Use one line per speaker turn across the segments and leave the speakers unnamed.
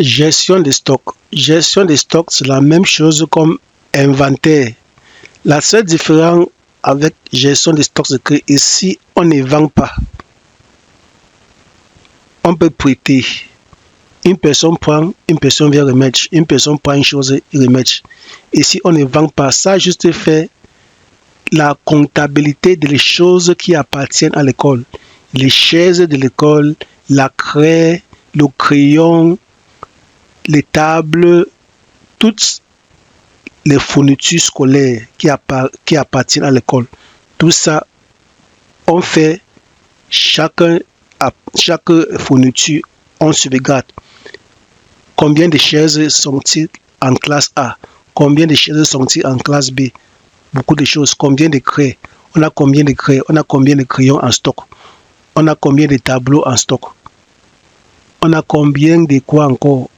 Gestion de stock. Gestion de stock, c'est la même chose comme inventaire. La seule différence avec gestion de stock, c'est que ici, on ne vend pas. On peut prêter. Une personne prend, une personne vient remettre. Une personne prend une chose et remettre. Ici, on ne vend pas. Ça juste fait la comptabilité des choses qui appartiennent à l'école. Les chaises de l'école, la craie, le crayon, les tables, toutes les fournitures scolaires qui appartiennent à l'école. Tout ça, on fait chaque fourniture, on sauvegarde. Combien de chaises sont-ils en classe A? Combien de chaises sont-ils en classe B? Beaucoup de choses. Combien de craies? On a combien de craies? On a combien de crayons en stock? On a combien de tableaux en stock? On a combien de quoi encore?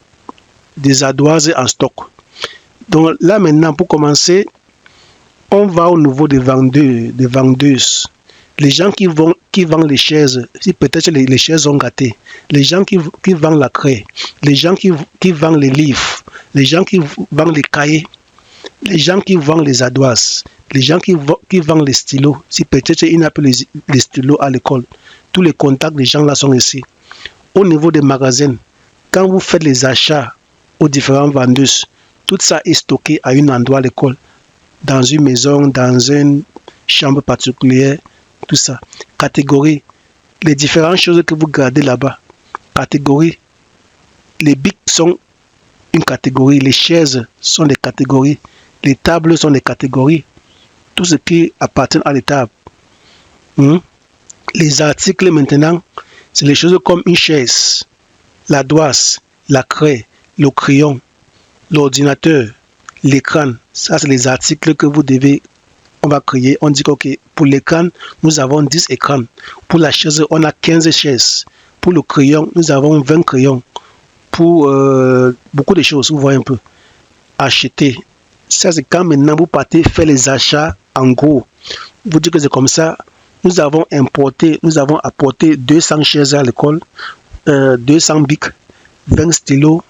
Des ardoises en stock. Donc là maintenant, pour commencer, on va au niveau des vendeurs, des vendeuses. Les gens qui vendent les chaises, si peut-être les chaises sont gâtées, les gens qui vendent la craie, les gens qui vendent les livres, les gens qui vendent les cahiers, les gens qui vendent les ardoises, les gens qui vendent les stylos, si peut-être il n'y a plus les stylos à l'école, tous les contacts des gens là sont ici. Au niveau des magasins, quand vous faites les achats aux différentes vendeuses, tout ça est stocké à un endroit à l'école, dans une maison, dans une chambre particulière, tout ça. Catégorie, les différentes choses que vous gardez là-bas. Catégorie, les bics sont une catégorie, les chaises sont des catégories, les tables sont des catégories, tout ce qui appartient à l'étable. Les articles maintenant, c'est les choses comme une chaise, la doisse, la craie, le crayon, l'ordinateur, l'écran. Ça, c'est les articles que vous devez, on va créer. On dit que pour l'écran, nous avons 10 écrans. Pour la chaise, on a 15 chaises. Pour le crayon, nous avons 20 crayons. Pour beaucoup de choses, vous voyez un peu. Acheter. Ça, c'est quand maintenant vous partez faire les achats en gros. Vous dites que c'est comme ça. Nous avons apporté 200 chaises à l'école, 200 bics, 20 stylos.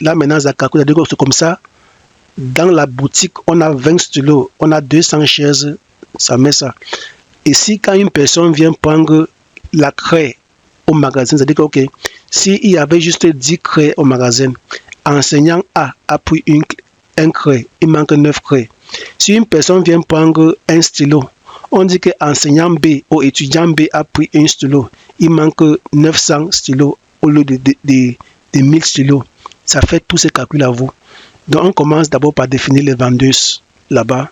Là, maintenant, ça calcule, c'est comme ça. Dans la boutique, on a 20 stylos, on a 200 chaises, ça met ça. Et si quand une personne vient prendre la craie au magasin, c'est-à-dire que, s'il y avait juste 10 craies au magasin, enseignant A a pris un craie, il manque 9 craies. Si une personne vient prendre un stylo, on dit que enseignant B ou étudiant B a pris un stylo, il manque 900 stylos au lieu de 1000 stylos. Ça fait tous ces calculs à vous. Donc, on commence d'abord par définir les vendeuses là-bas.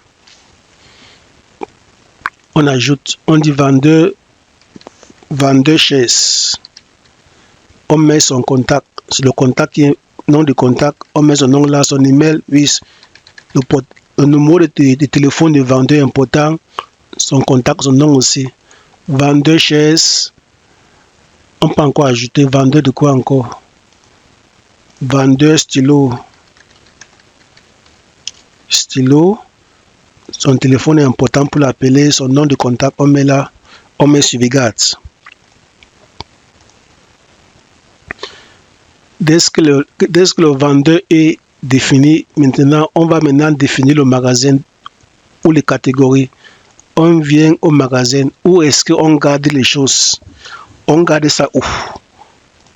On ajoute, on dit vendeur chaises. On met son contact, c'est le contact qui est nom de contact. On met son nom là, son email, oui, le numéro de téléphone du vendeur important, son contact, son nom aussi. Vendeur chaises. On peut encore ajouter vendeur de quoi encore? Vendeur stylo. Son téléphone est important pour l'appeler, son nom de contact, on met là, on met sauvegarde. Dès que le vendeur est défini, maintenant, on va définir le magasin ou les catégories. On vient au magasin, où est-ce qu'on garde les choses? On garde ça où?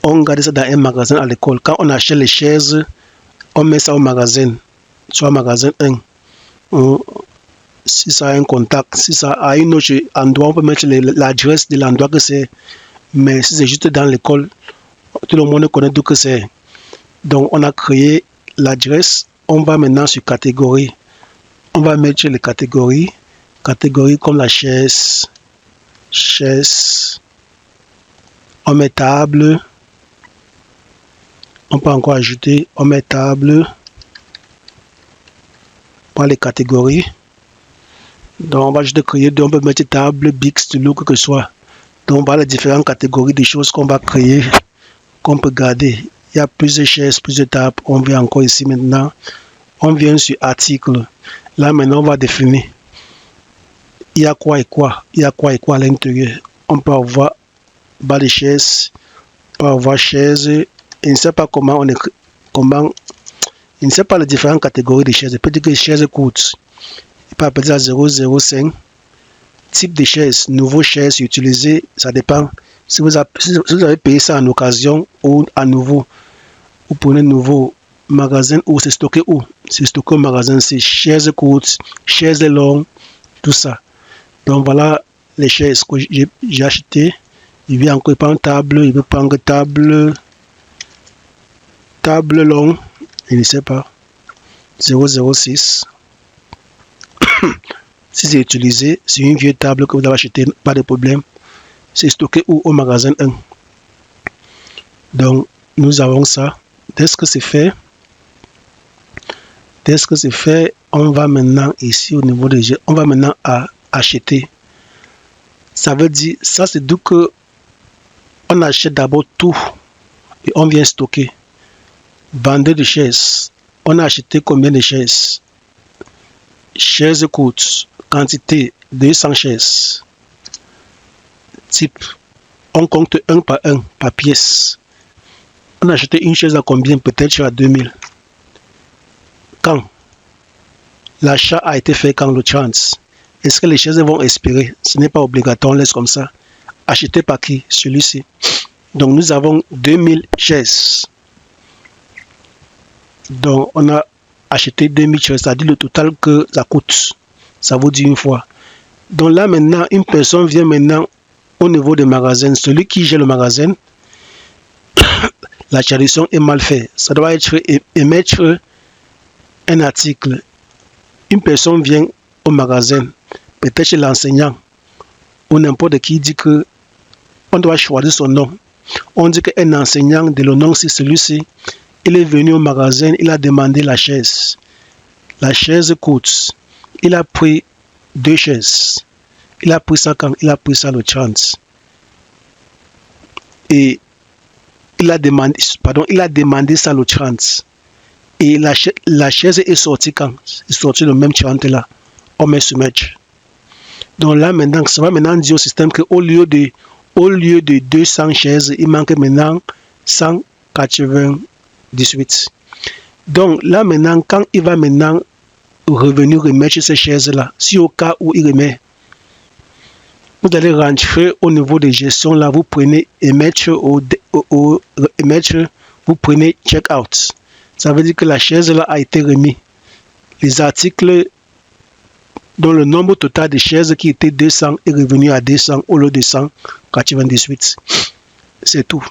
On garde ça dans un magasin à l'école. Quand on achète les chaises, on met ça au magasin, soit magasin 1. Si ça a un contact, si ça a un autre endroit, on peut mettre l'adresse de l'endroit que c'est. Mais si c'est juste dans l'école, tout le monde connaît d'où que c'est. Donc, on a créé l'adresse. On va maintenant sur catégorie. On va mettre les catégories. Catégories comme la chaise. On met table. On peut encore ajouter. On met table. Pour les catégories. Donc, on va juste créer. Donc, on peut mettre table, bic, stylo, quoi que ce soit. Donc, on va les différentes catégories de choses qu'on va créer, qu'on peut garder. Il y a plusieurs chaises, plusieurs tables. On vient encore ici maintenant. On vient sur article. Là, maintenant, on va définir. Il y a quoi et quoi. Il y a quoi et quoi à l'intérieur. On peut avoir bas de chaises. On peut avoir chaises. il ne sait pas comment on écrit, il ne sait pas les différentes catégories de chaises. Il peut dire que chaises courtes. Il peut appeler ça 005. Type de chaise, nouveau chaise utilisé, ça dépend. Si vous avez payé ça en occasion ou à nouveau, vous prenez nouveau magasin ou c'est stocké où? C'est stocké au magasin, c'est chaises courtes, chaises longues, tout ça. Donc voilà les chaises que j'ai achetées. Il veut encore prendre table, il veut prendre table longue, il ne sait pas. 006. Si c'est utilisé, c'est une vieille table que vous avez achetée, pas de problème. C'est stocké où? Au magasin 1. Donc, nous avons ça. Dès que c'est fait, on va maintenant ici au niveau des jeux, on va maintenant à acheter. Ça veut dire, ça c'est d'où que on achète d'abord tout et on vient stocker. Vendeur de chaises. On a acheté combien de chaises? Chaises courtes. Quantité 200 chaises. Type, on compte un par pièce. On a acheté une chaise à combien? Peut-être à 2000. Quand? L'achat a été fait quand? Le 30. Est-ce que les chaises vont expirer? Ce n'est pas obligatoire, on laisse comme ça. Acheté par qui? Celui-ci. Donc nous avons 2000 chaises. Donc on a acheté 2000 chaises, c'est-à-dire le total que ça coûte. Ça vous dit une fois. Donc là maintenant, une personne vient maintenant au niveau des magasins. Celui qui gère le magasin, la traduction est mal faite. Ça doit être émettre un article. Une personne vient au magasin, peut-être chez l'enseignant ou n'importe qui dit que on doit choisir son nom. On dit qu'un enseignant de le nom c'est celui-ci. Il est venu au magasin, il a demandé la chaise. La chaise coûte. Il a pris 2 chaises. Il a pris ça quand? Il a pris ça le 30. Et il a demandé ça le 30. Et la chaise est sortie quand? Elle est sortie le même 30 là. On met soumettre. Donc là maintenant, ça va maintenant dire au système qu'au lieu de 200 chaises, il manque maintenant 198. Donc là maintenant, quand il va maintenant revenir remettre ces chaises-là, si au cas où il remet, vous allez rentrer au niveau de gestion, là, vous prenez émettre, vous prenez check out. Ça veut dire que la chaise-là a été remise. Les articles dont le nombre total de chaises qui était 200 est revenu à 200 au lieu de 198. C'est tout.